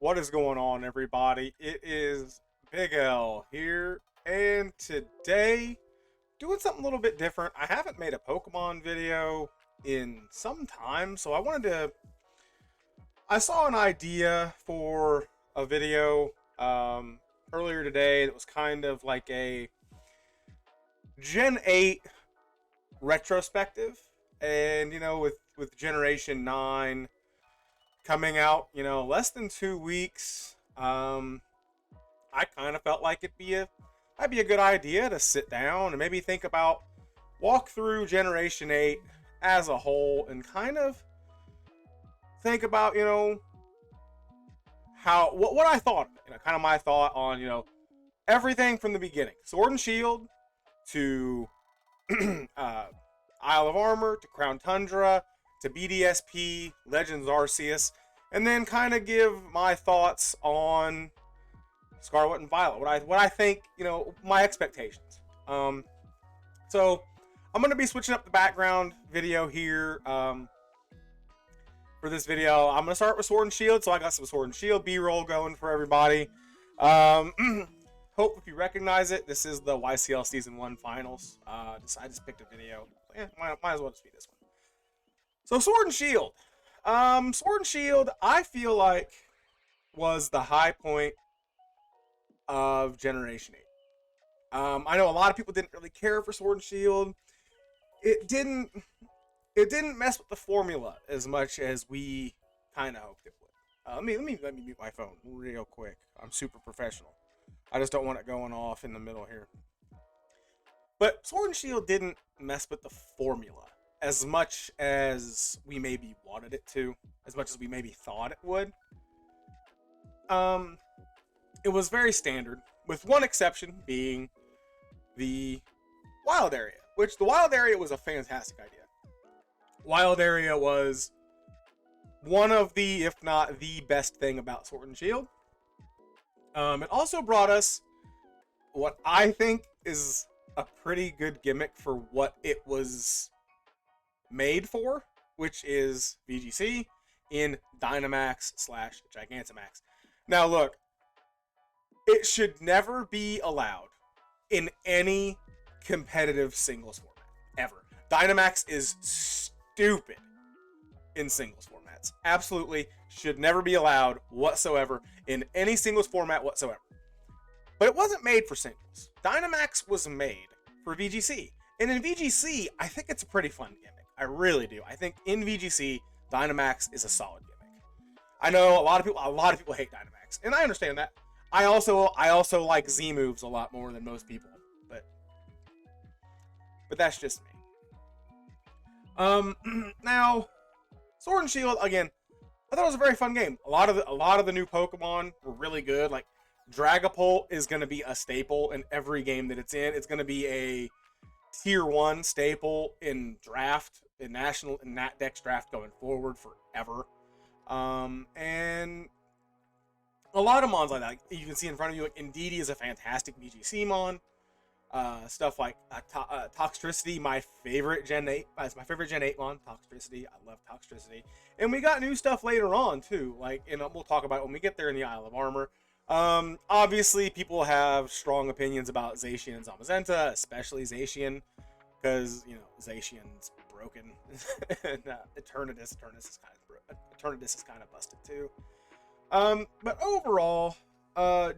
What is going on, everybody? It is Big L here, and today, doing something a little bit different. I haven't made a Pokemon video in some time, so I saw an idea for a video earlier today that was kind of like a Gen 8 retrospective. And, with Generation 9 coming out, less than 2 weeks. I kind of felt like that'd be a good idea to sit down and maybe think about walk through Generation 8 as a whole and kind of think about, how what I thought, kind of my thought on, everything from the beginning. Sword and Shield to Isle of Armor to Crown Tundra to BDSP, Legends Arceus, and then kind of give my thoughts on Scarlet and Violet. What I think, my expectations. So I'm gonna be switching up the background video here. For this video, I'm gonna start with Sword and Shield. So I got some Sword and Shield B-roll going for everybody. Um, Hope if you recognize it, this is the YCL Season 1 Finals. I just picked a video. Might as well just be this one. So Sword and Shield. Sword and Shield, I feel like, was the high point of Generation 8. I know a lot of people didn't really care for Sword and Shield. It didn't mess with the formula as much as we kind of hoped it would. Let me mute my phone real quick. I'm super professional. I just don't want it going off in the middle here. But Sword and Shield didn't mess with the formula as much as we maybe wanted it to, as much as we maybe thought it would. It was very standard, with one exception being the wild area, which the wild area was a fantastic idea. Wild area was one of the, if not the best thing about Sword and Shield. It also brought us what I think is a pretty good gimmick for what it was made for, which is VGC in Dynamax / Gigantamax. Now look, it should never be allowed in any competitive singles format, ever. Dynamax is stupid in singles formats. Absolutely should never be allowed whatsoever in any singles format whatsoever. But it wasn't made for singles. Dynamax was made for VGC. And in VGC, I think it's a pretty fun gimmick. I really do. I think in VGC, Dynamax is a solid gimmick. I know a lot of people hate Dynamax, and I understand that. I also like Z moves a lot more than most people, but that's just me. Now, Sword and Shield, again, I thought it was a very fun game. A lot of the new Pokemon were really good. Like Dragapult is going to be a staple in every game that it's in. It's going to be a tier 1 staple in draft, in Nat Dex draft going forward forever. And a lot of mons like that, you can see in front of you, like Indeedee is a fantastic VGC mon. Stuff like Toxtricity, my favorite Gen 8. It's my favorite Gen 8 mon, Toxtricity. I love Toxtricity. And we got new stuff later on, too. And we'll talk about it when we get there in the Isle of Armor. Obviously, people have strong opinions about Zacian and Zamazenta, especially Zacian, because, Zacian's broken. And Eternatus is kind of busted, too. But overall,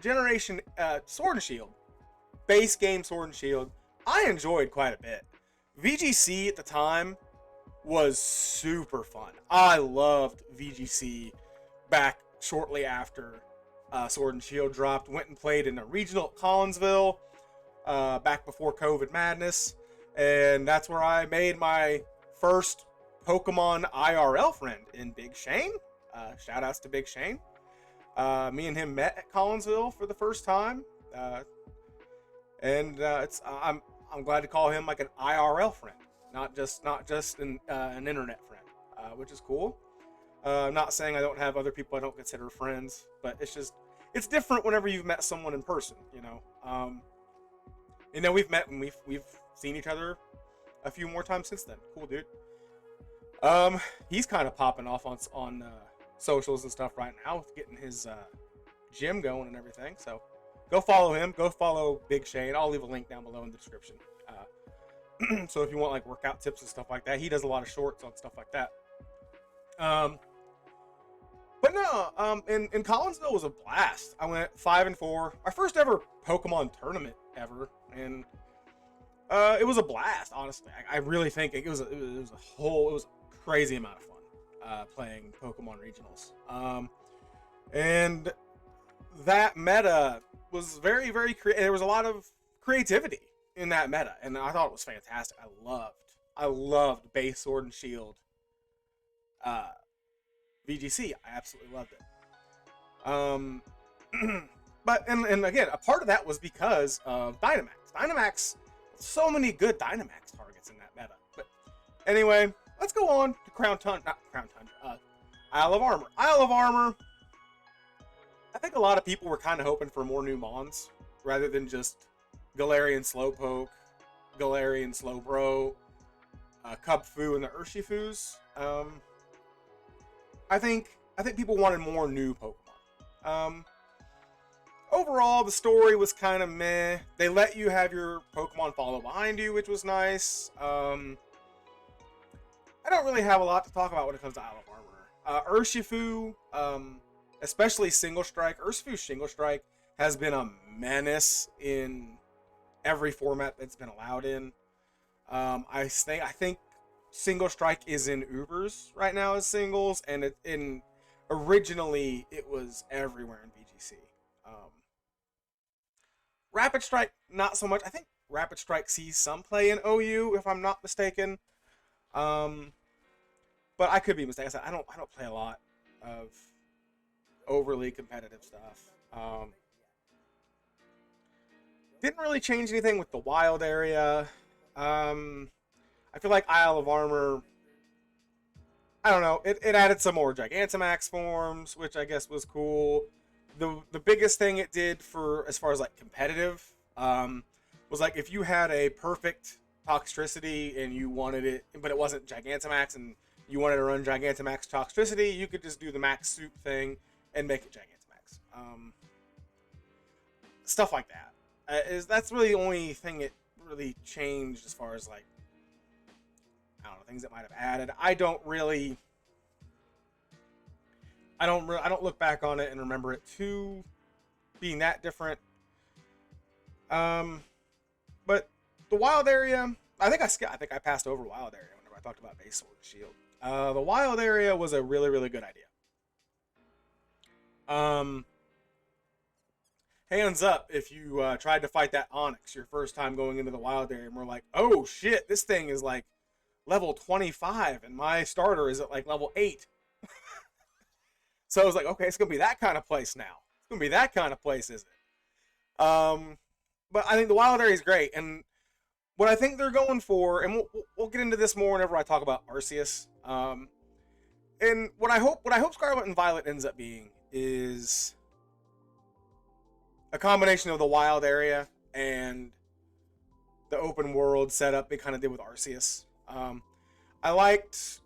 Generation Sword and Shield, base game Sword and Shield, I enjoyed quite a bit. VGC at the time was super fun. I loved VGC back shortly after Sword and Shield dropped. Went and played in a regional at Collinsville back before COVID madness, and that's where I made my first Pokemon IRL friend in Big Shane. Shout outs to Big Shane. Me and him met at Collinsville for the first time. I'm glad to call him like an IRL friend, not just an internet friend, which is cool. I'm not saying I don't have other people I don't consider friends, but it's different whenever you've met someone in person. We've met and we've seen each other a few more times since then. Cool dude. He's kind of popping off on socials and stuff right now with getting his gym going and everything. So go follow him. Go follow Big Shane. I'll leave a link down below in the description. So if you want like workout tips and stuff like that, he does a lot of shorts on stuff like that. But no, in Collinsville was a blast. I went 5-4. Our first ever Pokemon tournament ever, and it was a blast. Honestly, I really think it was a crazy amount of fun playing Pokemon regionals. And that meta was very, very creative. There was a lot of creativity in that meta, and I thought it was fantastic. I loved base Sword and Shield VGC. I absolutely loved it. But and again, a part of that was because of Dynamax. Dynamax, so many good Dynamax targets in that meta. But anyway, let's go on to Isle of Armor. Isle of Armor. I think a lot of people were kind of hoping for more new Mons rather than just Galarian Slowpoke, Galarian Slowbro, Cubfu, and the Urshifus. I think people wanted more new Pokemon. Overall, the story was kind of meh. They let you have your Pokemon follow behind you, which was nice. I don't really have a lot to talk about when it comes to Isle of Armor. Urshifu, especially Single Strike. Urshifu's Single Strike has been a menace in every format that's been allowed in. I think Single Strike is in Ubers right now as singles, and originally it was everywhere in VGC. Rapid Strike, not so much. I think Rapid Strike sees some play in OU, if I'm not mistaken. But I could be mistaken. I don't play a lot of overly competitive stuff. Didn't really change anything with the wild area. I feel like Isle of Armor, I don't know, it added some more Gigantamax forms, which I guess was cool. The biggest thing it did for as far as like competitive was like if you had a perfect Toxtricity and you wanted it, but it wasn't Gigantamax and you wanted to run Gigantamax Toxtricity, you could just do the Max Soup thing and make it Gigantamax. Stuff like that. That's really the only thing it really changed as far as like, I don't know, things that might have added. I don't look back on it and remember it too being that different. But the wild area, I think I passed over wild area whenever I talked about base Sword and Shield. The wild area was a really, really good idea. Hands up if you tried to fight that Onyx your first time going into the wild area and we're like, oh shit, this thing is like level 25 and my starter is at like level 8. So I was like, okay, it's gonna be that kind of place now. It's gonna be that kind of place, is it? But I think the wild area is great, and what I think they're going for, and we'll get into this more whenever I talk about Arceus. And what I hope Scarlet and Violet ends up being is a combination of the wild area and the open world setup they kind of did with Arceus. I liked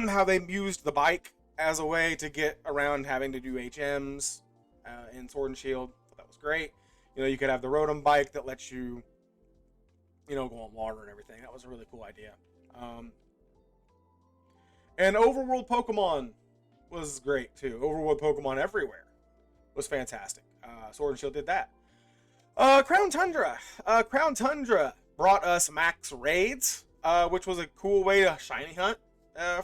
how they used the bike as a way to get around having to do HMs in Sword and Shield. That was great. You know, you could have the Rotom bike that lets you, go on water and everything. That was a really cool idea. And overworld Pokemon was great too. Overworld Pokemon everywhere was fantastic. Sword and Shield did that. Crown Tundra. Crown Tundra brought us max raids, which was a cool way to shiny hunt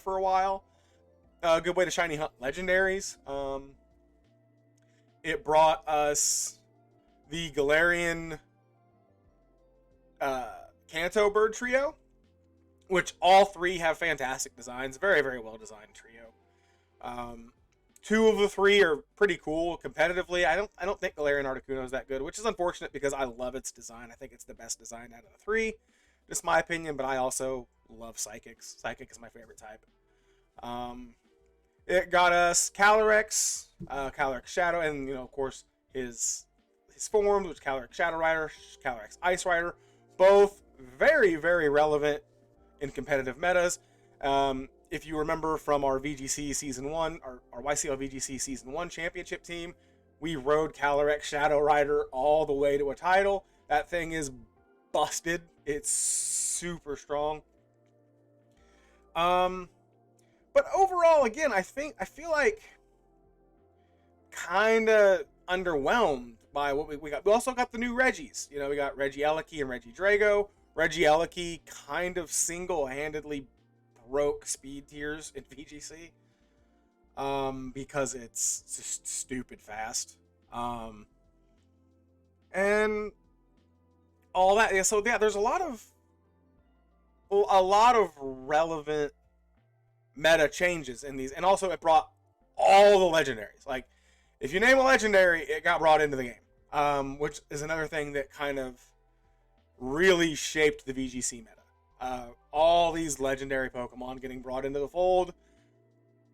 for a while. A good way to shiny hunt legendaries. It brought us the Galarian Kanto bird trio, which all three have fantastic designs. Very, very well designed trio. Two of the three are pretty cool competitively. I don't think Galarian Articuno is that good, which is unfortunate because I love its design. I think it's the best design out of the three. Just my opinion, but I also love Psychics. Psychic is my favorite type. It got us Calyrex, Calyrex Shadow, and of course his forms, which Calyrex Shadow Rider, Calyrex Ice Rider, both very, very relevant in competitive metas. if you remember from our VGC Season 1, our YCL VGC Season 1 championship team, we rode Calyrex Shadow Rider all the way to a title. That thing is busted. It's super strong. But overall, again, I feel like kind of underwhelmed by what we got. We also got the new Reggies. You know, we got Regieleki and Regidrago. Regieleki kind of single-handedly broke speed tiers in VGC because it's just stupid fast. And all that. Yeah, so yeah, there's a lot of relevant meta changes in these, and also it brought all the legendaries. Like, if you name a legendary, it got brought into the game, which is another thing that kind of really shaped the VGC meta. All these legendary Pokemon getting brought into the fold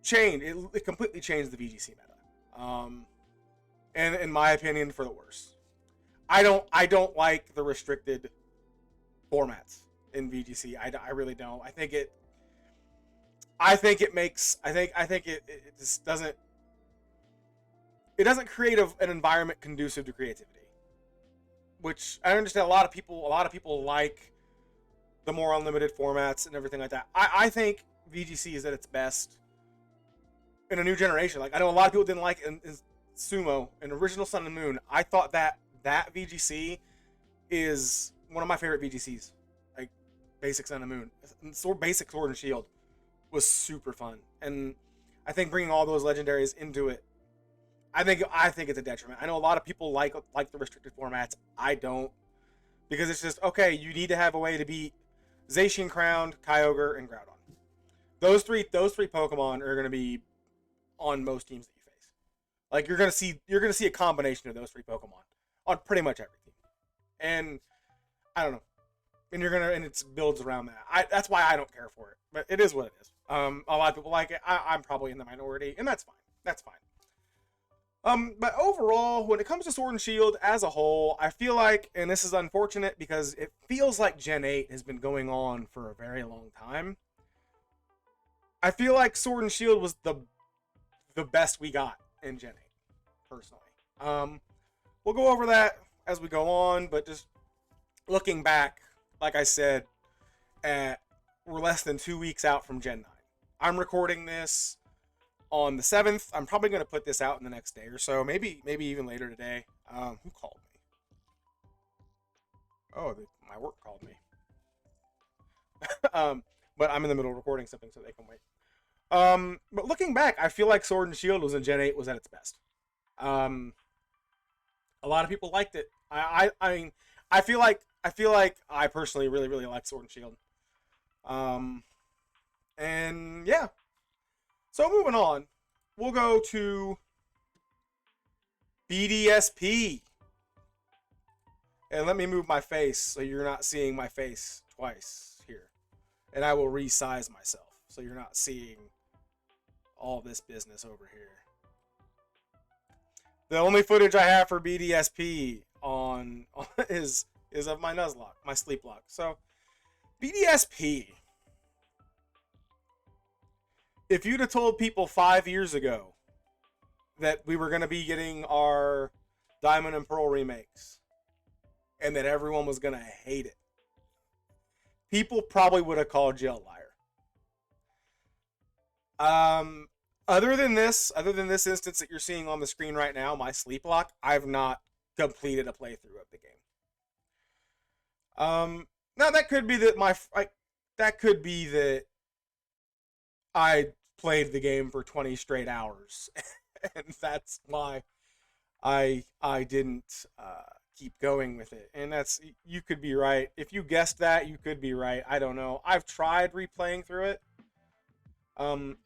it completely changed the VGC meta, and in my opinion, for the worse. I don't like the restricted formats in VGC. I really don't. I think it just doesn't create an environment conducive to creativity. Which I understand a lot of people like the more unlimited formats and everything like that. I think VGC is at its best in a new generation. Like, I know a lot of people didn't like it in Sumo and Original Sun and Moon. I thought that VGC is one of my favorite VGCs. Like, Basic Sun and Moon. Basic Sword and Shield was super fun. And I think bringing all those legendaries into it, I think it's a detriment. I know a lot of people like the restricted formats. I don't, because it's just, okay, you need to have a way to beat Zacian Crowned, Kyogre, and Groudon. Those three Pokemon are going to be on most teams that you face. Like, you're going to see a combination of those three Pokemon on pretty much every team. And I don't know. And it builds around that. That's why I don't care for it. But it is what it is. A lot of people like it. I'm probably in the minority, and that's fine. That's fine. But overall, when it comes to Sword and Shield as a whole, I feel like, and this is unfortunate because it feels like Gen 8 has been going on for a very long time. I feel like Sword and Shield was the best we got in Gen 8, personally. We'll go over that as we go on, but just looking back, like I said, we're less than 2 weeks out from Gen 9. I'm recording this on the 7th. I'm probably going to put this out in the next day or so. Maybe even later today. Who called me? Oh, my work called me. But I'm in the middle of recording something, so they can wait. But looking back, I feel like Sword and Shield was in Gen 8 was at its best. A lot of people liked it. I mean, I feel like I personally really, really like Sword and Shield. And yeah. So moving on, we'll go to BDSP. And let me move my face so you're not seeing my face twice here. And I will resize myself so you're not seeing all this business over here. The only footage I have for BDSP is of my Nuzlocke, my Sleep Lock. So, BDSP. If you'd have told people 5 years ago that we were going to be getting our Diamond and Pearl remakes and that everyone was going to hate it, people probably would have called you a liar. Other than this instance that you're seeing on the screen right now, my Sleep Lock, I've not completed a playthrough of the game. Now that could be that I played the game for 20 straight hours, and that's why I didn't keep going with it. And you could be right. If you guessed that, you could be right. I don't know. I've tried replaying through it.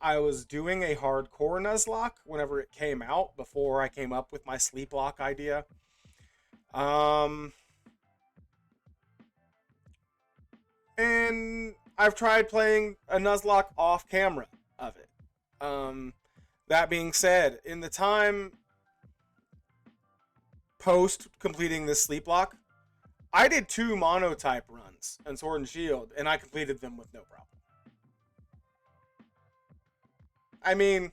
I was doing a hardcore Nuzlocke whenever it came out, before I came up with my Sleep Lock idea. And I've tried playing a Nuzlocke off camera of it. That being said, in the time post completing this Sleep Lock, I did 2 monotype runs on Sword and Shield, and I completed them with no problem. I mean,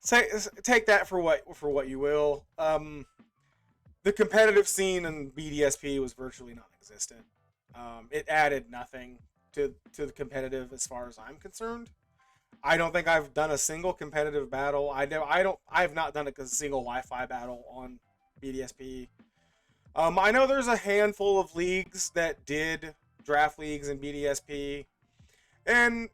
take that for what you will. The competitive scene in BDSP was virtually non-existent. It added nothing to the competitive as far as I'm concerned. I don't think I've done a single competitive battle. I've not done a single Wi-Fi battle on BDSP. I know there's a handful of leagues that did draft leagues in BDSP, and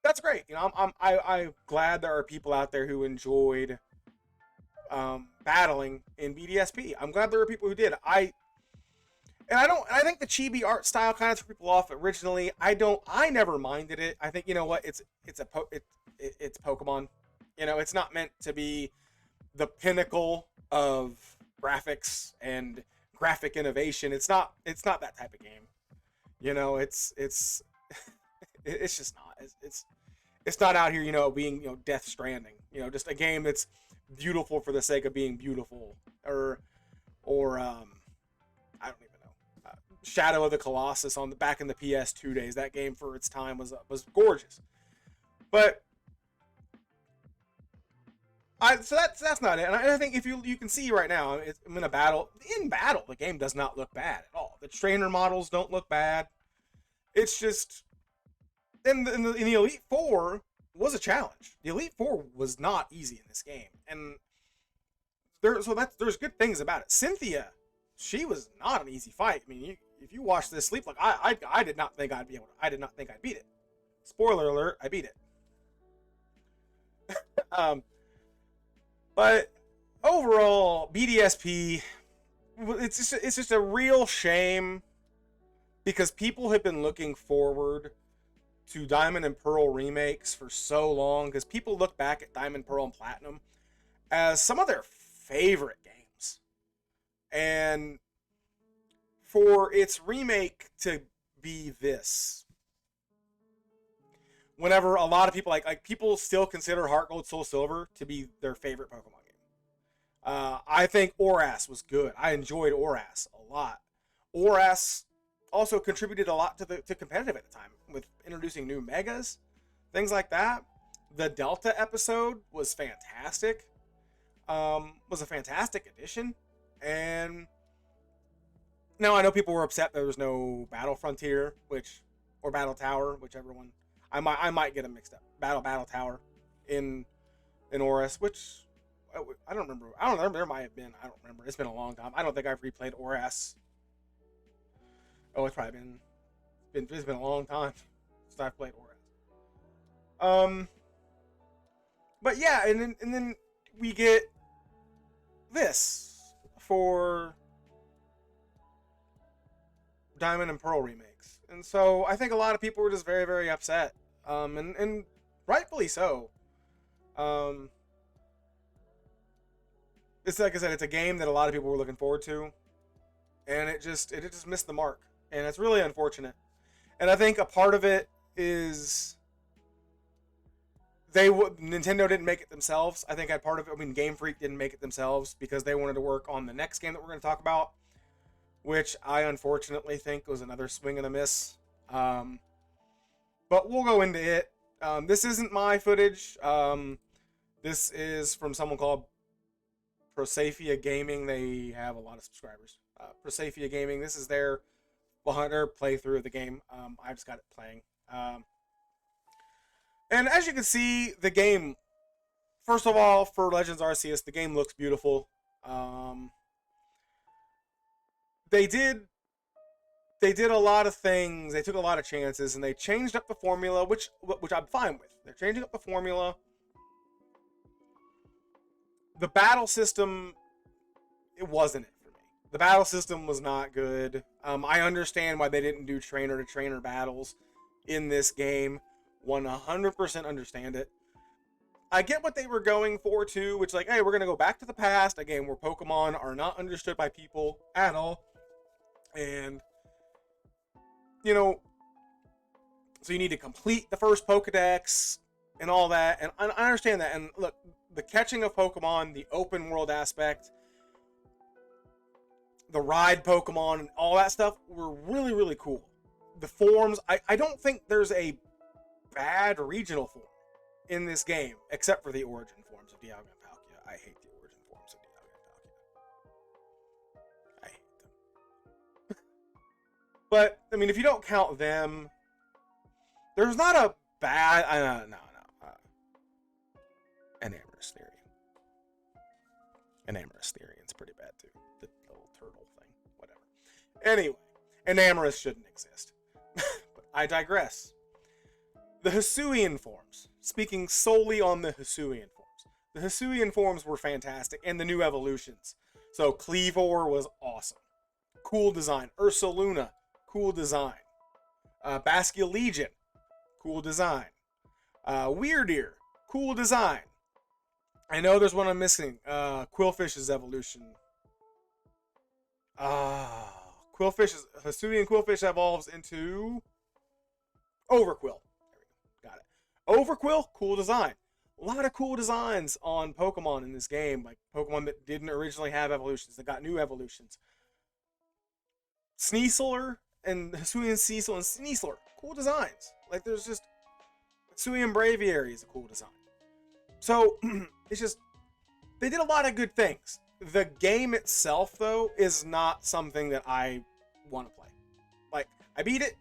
that's great. I'm glad there are people out there who enjoyed battling in BDSP. I'm glad there are people who did. I think the chibi art style kind of threw people off originally. I never minded it. I think, you know what, it's Pokemon. It's not meant to be the pinnacle of graphics and graphic innovation. It's not that type of game. It's it's just not. It's not out here, being, Death Stranding. Just a game that's beautiful for the sake of being beautiful, or I don't even know. Shadow of the Colossus back in the PS2 days. That game for its time was gorgeous, but so that's not it. And I think if you can see right now, I'm in a battle. In battle, the game does not look bad at all. The trainer models don't look bad. It's just in the Elite Four was a challenge. The Elite Four was not easy in this game, and there's good things about it. Cynthia, she was not an easy fight. I mean, if you watch this sleep, like I did not think I'd be able to. I did not think I'd beat it. Spoiler alert: I beat it. But overall, BDSP, it's just a real shame because people have been looking forward to Diamond and Pearl remakes for so long, because people look back at Diamond, Pearl, and Platinum as some of their favorite games. And for its remake to be this, whenever a lot of people like people still consider Heart Gold Soul Silver to be their favorite Pokemon game. I think Oras was good. I enjoyed Oras a lot. Oras also contributed a lot to competitive at the time with introducing new megas, things like that. The Delta episode was fantastic. Was a fantastic addition. And now I know people were upset there was no Battle Frontier, or Battle Tower, whichever one. I might get them mixed up. Battle Tower in Oras, which I don't remember. I don't remember. There might have been. I don't remember. It's been a long time. I don't think I've replayed Oras. Oh, it's probably it's been a long time since I've played Oras. But yeah, and then we get this for Diamond and Pearl remakes, and so I think a lot of people were just very, very upset, and rightfully so. It's like I said, it's a game that a lot of people were looking forward to, and it just missed the mark, and it's really unfortunate. And I think a part of it is Nintendo didn't make it themselves. I think part of it, Game Freak didn't make it themselves because they wanted to work on the next game that we're going to talk about, which I unfortunately think was another swing and a miss. But we'll go into it. This isn't my footage. This is from someone called Prosafia Gaming. They have a lot of subscribers. Prosafia Gaming. This is their playthrough of the game. I just got it playing. And as you can see, the game, first of all, for Legends Arceus, the game looks beautiful. They did a lot of things. They took a lot of chances, and they changed up the formula, which I'm fine with. They're changing up the formula. The battle system, it wasn't it for me. The battle system was not good. I understand why they didn't do trainer-to-trainer battles in this game. 100% understand it. I get what they were going for, too, which hey, we're going to go back to the past, a game where Pokemon are not understood by people at all. And, so you need to complete the first Pokedex and all that. And I understand that. And look, the catching of Pokemon, the open world aspect, the ride Pokemon, and all that stuff were really, really cool. The forms, I don't think there's a bad regional form. in this game, except for the origin forms of Dialga and Palkia. I hate the origin forms of Dialga and Palkia. I hate them. But, I mean, if you don't count them, there's not a bad... no. Enamorous Theory. Enamorous Theory. It's pretty bad, too. The little turtle thing. Whatever. Anyway, Enamorous shouldn't exist. But I digress. The Hisuian forms. Speaking solely on the Hisuian forms. The Hisuian forms were fantastic, and the new evolutions. So, Cleavor was awesome. Cool design. Ursaluna. Cool design. Bascullegion. Legion. Cool design. Weirdeer. Cool design. I know there's one I'm missing. Quillfish's evolution. Hisuian Quillfish evolves into Overquill. There we go. Got it. Overquill, cool design. A lot of cool designs on Pokemon in this game. Like Pokemon that didn't originally have evolutions, that got new evolutions. Sneasler and Hisuian Cecil and Sneasler. Cool designs. Like there's just Hisuian Braviary is a cool design. So, it's just, they did a lot of good things. The game itself, though, is not something that I want to play. Like, I beat it,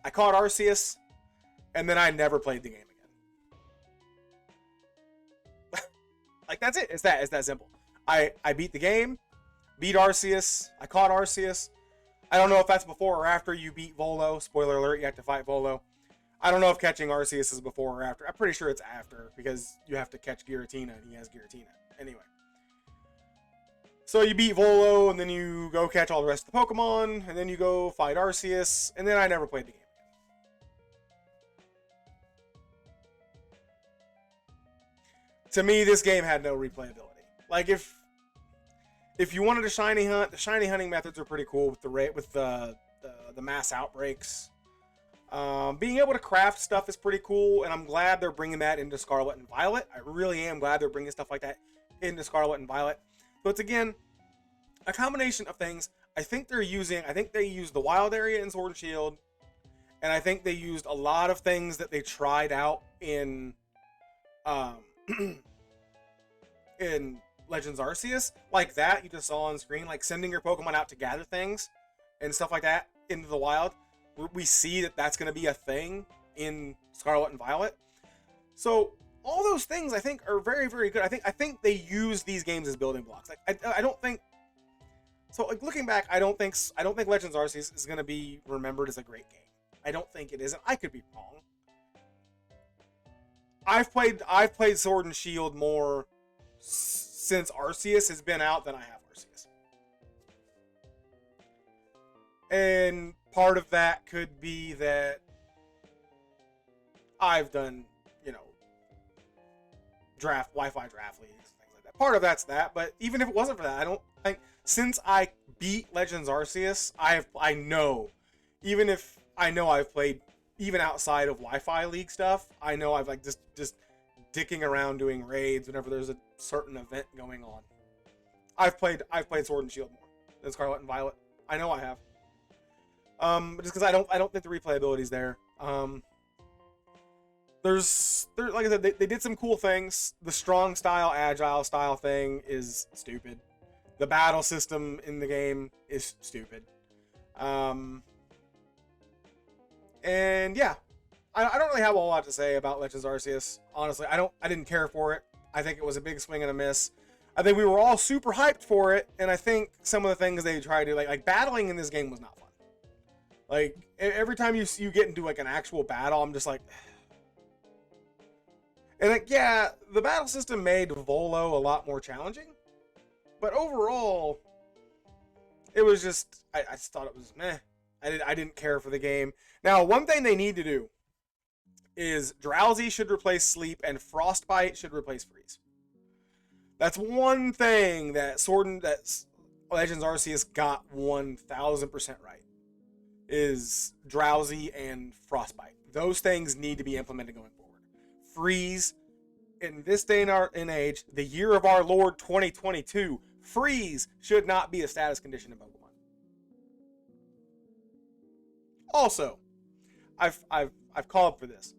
I caught Arceus, and then I never played the game again. Like, that's it. It's that simple. I beat the game, beat Arceus, I caught Arceus. I don't know if that's before or after you beat Volo. Spoiler alert, you have to fight Volo. I don't know if catching Arceus is before or after. I'm pretty sure it's after, because you have to catch Giratina, and he has Giratina. Anyway. So you beat Volo, and then you go catch all the rest of the Pokemon, and then you go fight Arceus, and then I never played the game again. To me, this game had no replayability. Like, if you wanted to shiny hunt, the shiny hunting methods are pretty cool with the mass outbreaks. Being able to craft stuff is pretty cool, and I'm glad they're bringing that into Scarlet and Violet. I really am glad they're bringing stuff like that into Scarlet and Violet. So it's, again, a combination of things. I think they used the wild area in Sword and Shield, and I think they used a lot of things that they tried out in in Legends Arceus, like that you just saw on screen, like sending your Pokemon out to gather things and stuff like that into the wild. We see that that's going to be a thing in Scarlet and Violet. So all those things I think are very, very good. I think they use these games as building blocks. Like I don't think so. Like looking back, I don't think Legends Arceus is going to be remembered as a great game. I don't think it is, and I could be wrong. I've played Sword and Shield more since Arceus has been out than I have Arceus. And part of that could be that I've done, Wi-Fi draft leagues, things like that. Part of that's that, but even if it wasn't for that, I don't think, since I beat Legends Arceus, I know, even if I know I've played, even outside of Wi-Fi league stuff, I know I've just dicking around doing raids whenever there's a certain event going on. I've played Sword and Shield more than Scarlet and Violet. I know I have. Just because I don't think the replayability is there. There's like I said, they did some cool things. The strong style, agile style thing is stupid. The battle system in the game is stupid. And yeah, I don't really have a whole lot to say about Legends Arceus. Honestly, I didn't care for it. I think it was a big swing and a miss. I think we were all super hyped for it, and I think some of the things they tried to like battling in this game was not fun. Like every time you get into like an actual battle, I'm just like, and like yeah, the battle system made Volo a lot more challenging, but overall, it was just I just thought it was meh. I didn't care for the game. Now, one thing they need to do is Drowsy should replace Sleep, and Frostbite should replace Freeze. That's one thing that Legends Arceus got 1000% right. Is Drowsy and Frostbite. Those things need to be implemented going forward. Freeze, in this day and age, the year of our Lord 2022, Freeze should not be a status condition in Pokemon. Also, I've called for this.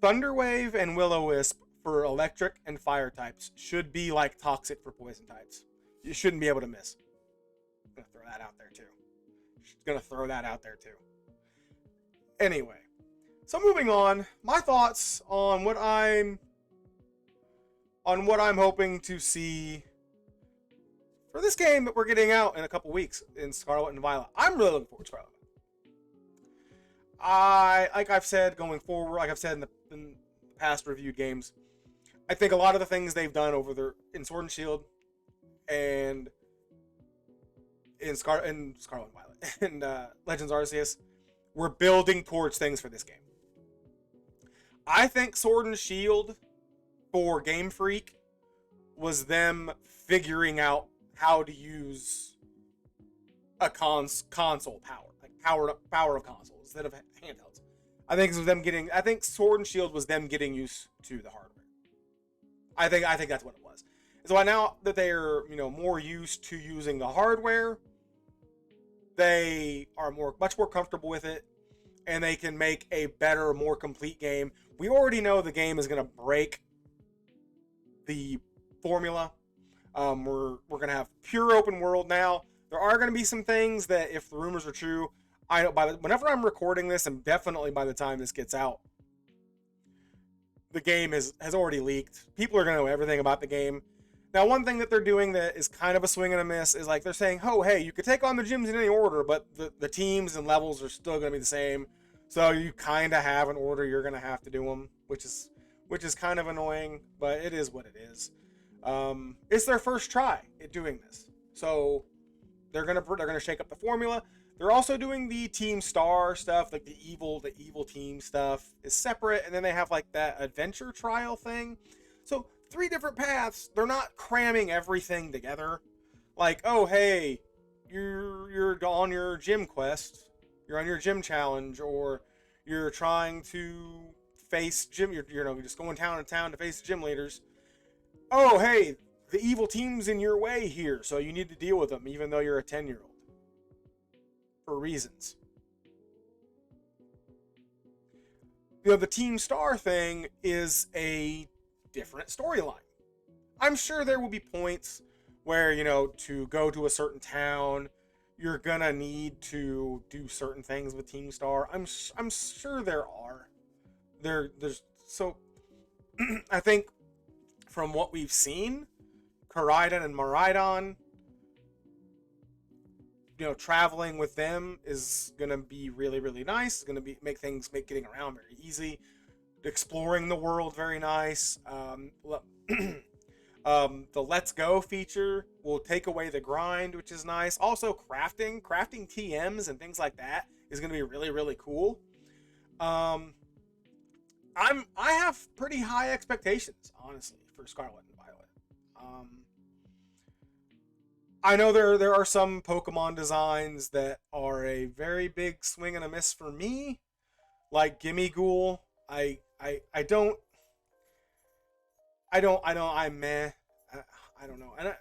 Thunderwave and Will-O-Wisp for electric and fire types should be like Toxic for poison types. You shouldn't be able to miss. I'm gonna throw that out there too. Anyway, so moving on, my thoughts on what I'm hoping to see for this game that we're getting out in a couple weeks in Scarlet and Violet. I'm really looking forward to Scarlet. Like I've said going forward, like I've said in the past reviewed games, I think a lot of the things they've done in Sword and Shield and in Scarlet and Violet and Legends Arceus, we're building towards things for this game. I think Sword and Shield for Game Freak was them figuring out how to use a console power, like power of consoles instead of handhelds. I think Sword and Shield was them getting used to the hardware. I think that's what it was. So now that they're more used to using the hardware, they are much more comfortable with it, and they can make a better, more complete game. We already know the game is going to break the formula. We're going to have pure open world now. There are going to be some things that, if the rumors are true, whenever I'm recording this, and definitely by the time this gets out, the game has already leaked. People are going to know everything about the game. Now, one thing that they're doing that is kind of a swing and a miss is like they're saying, oh, hey, you could take on the gyms in any order, but the teams and levels are still going to be the same. So you kind of have an order you're going to have to do them, which is kind of annoying, but it is what it is. It's their first try at doing this, so they're gonna shake up the formula. They're also doing the Team Star stuff, like the evil team stuff is separate, and then they have like that adventure trial thing. So 3 different paths. They're not cramming everything together. Like, oh hey, you're on your gym quest, you're on your gym challenge, or you're trying to face gym. You're just going town to town to face gym leaders. Oh hey, the evil team's in your way here, so you need to deal with them, even though you're a 10-year-old. For reasons. The Team Star thing is a different storyline. I'm sure there will be points where, to go to a certain town, you're gonna need to do certain things with Team Star. I'm sure there are. There's so I think from what we've seen, Koraidon and Miraidon, traveling with them is gonna be really, really nice. It's gonna make getting around very easy. Exploring the world very nice. The Let's Go feature will take away the grind, which is nice. Also, crafting TMs and things like that is gonna be really, really cool. I have pretty high expectations, honestly, for Scarlet and Violet. I know there are some Pokemon designs that are a very big swing and a miss for me, like Gimme Ghoul. I'm meh. I don't know, and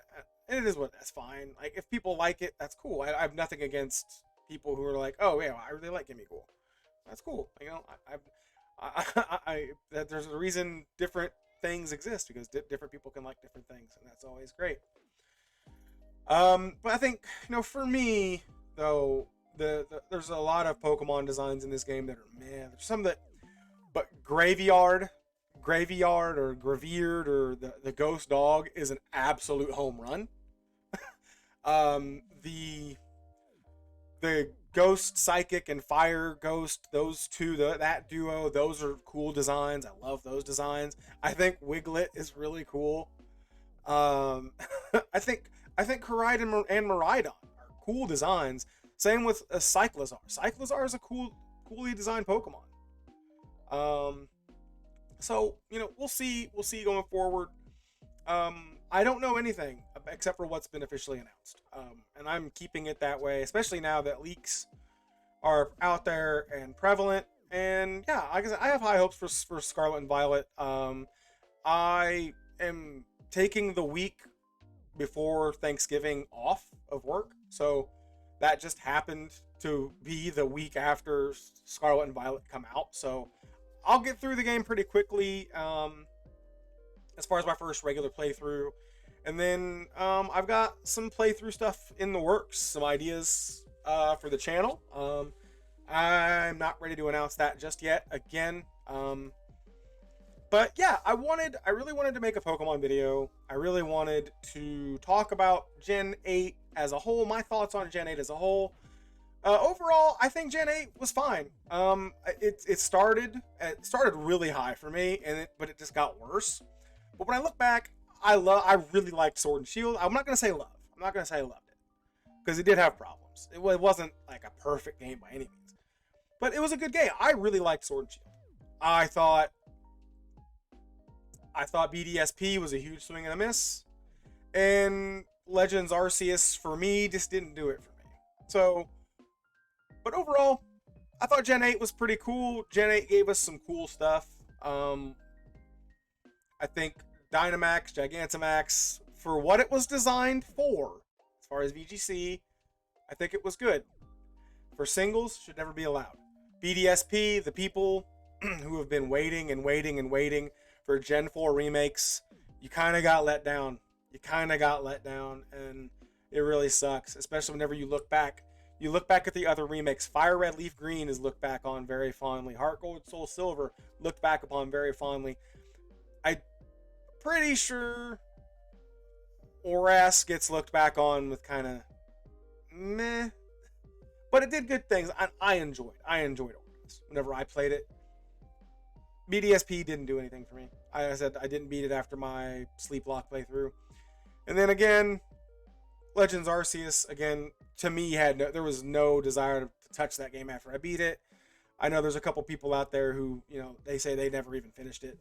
it is what that's fine. Like if people like it, that's cool. I have nothing against people who are like, oh yeah, I really like Gimme Ghoul. That's cool. That there's a reason different things exist, because different people can like different things, and that's always great. But I think, for me though, there's a lot of Pokemon designs in this game that are man. There's some but Graveyard or Graveard or the Ghost Dog is an absolute home run. The Ghost Psychic and Fire Ghost, those two, that duo, those are cool designs. I love those designs. I think Wiglet is really cool. I think Koraidon and Miraidon are cool designs. Same with Cyclizar. Cyclizar is a coolly designed Pokemon. So we'll see going forward. I don't know anything except for what's been officially announced, and I'm keeping it that way, especially now that leaks are out there and prevalent. And yeah, like I said, I have high hopes for Scarlet and Violet. I am taking the week before Thanksgiving off of work, so that just happened to be the week after Scarlet and Violet come out. So I'll get through the game pretty quickly. As far as my first regular playthrough, and then I've got some playthrough stuff in the works, some ideas for the channel. I'm not ready to announce that just yet. Again, but yeah, I really wanted to make a Pokemon video. I really wanted to talk about Gen 8 as a whole, my thoughts on Gen 8 as a whole. Overall, I think Gen 8 was fine. It started really high for me, but it just got worse. But when I look back, I really liked Sword and Shield. I'm not gonna say love. I'm not gonna say I loved it, because it did have problems. It wasn't like a perfect game by any means, but it was a good game. I really liked Sword and Shield. I thought BDSP was a huge swing and a miss, and Legends Arceus for me just didn't do it for me. So, but overall, I thought Gen 8 was pretty cool. Gen 8 gave us some cool stuff. I think Dynamax, Gigantamax, for what it was designed for, as far as VGC, I think it was good. For singles, should never be allowed. BDSP, the people who have been waiting and waiting and waiting for Gen 4 remakes, you kind of got let down. And it really sucks, especially whenever you look back. You look back at the other remakes. Fire Red, Leaf Green is looked back on very fondly. Heart Gold, Soul Silver looked back upon very fondly. I'm pretty sure Oras gets looked back on with kind of meh, but it did good things. I enjoyed Oras whenever I played it. BDSP didn't do anything for me. I said I didn't beat it after my Sleep Lock playthrough. And then again, Legends Arceus, again, to me, there was no desire to touch that game after I beat it. I know there's a couple people out there who, they say they never even finished it.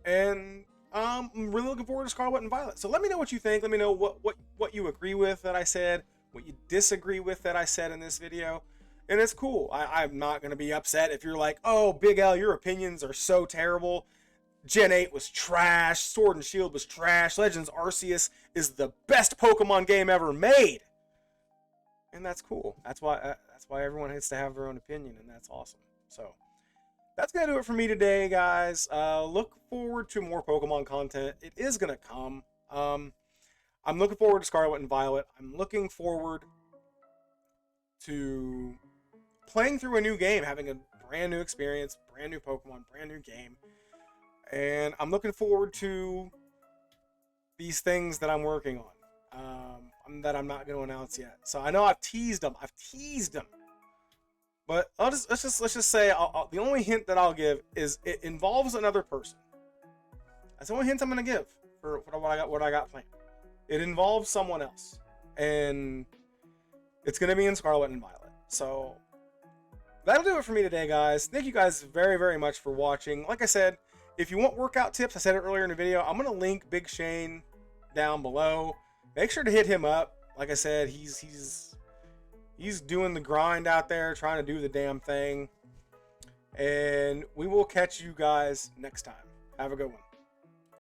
And I'm really looking forward to Scarlet and Violet. So let me know what you think. Let me know what you agree with that I said, what you disagree with that I said in this video. And it's cool. I'm not going to be upset if you're like, oh, Big L, your opinions are so terrible. Gen 8 was trash. Sword and Shield was trash. Legends Arceus is the best Pokemon game ever made. And that's cool. That's why everyone has to have their own opinion, and that's awesome. So that's going to do it for me today, guys. Look forward to more Pokemon content. It is going to come. I'm looking forward to Scarlet and Violet. I'm looking forward to playing through a new game, having a brand new experience, brand new Pokemon, brand new game. And I'm looking forward to these things that I'm working on, that I'm not going to announce yet. So I know I've teased them. But let's just say the only hint that I'll give is it involves another person. That's the only hint I'm going to give for what I got planned. It involves someone else, and it's going to be in Scarlet and Violet. So that'll do it for me today, guys. Thank you guys very, very much for watching. Like I said, if you want workout tips, I said it earlier in the video, I'm going to link Big Shane down below. Make sure to hit him up. Like I said, he's doing the grind out there, trying to do the damn thing. And we will catch you guys next time. Have a good one.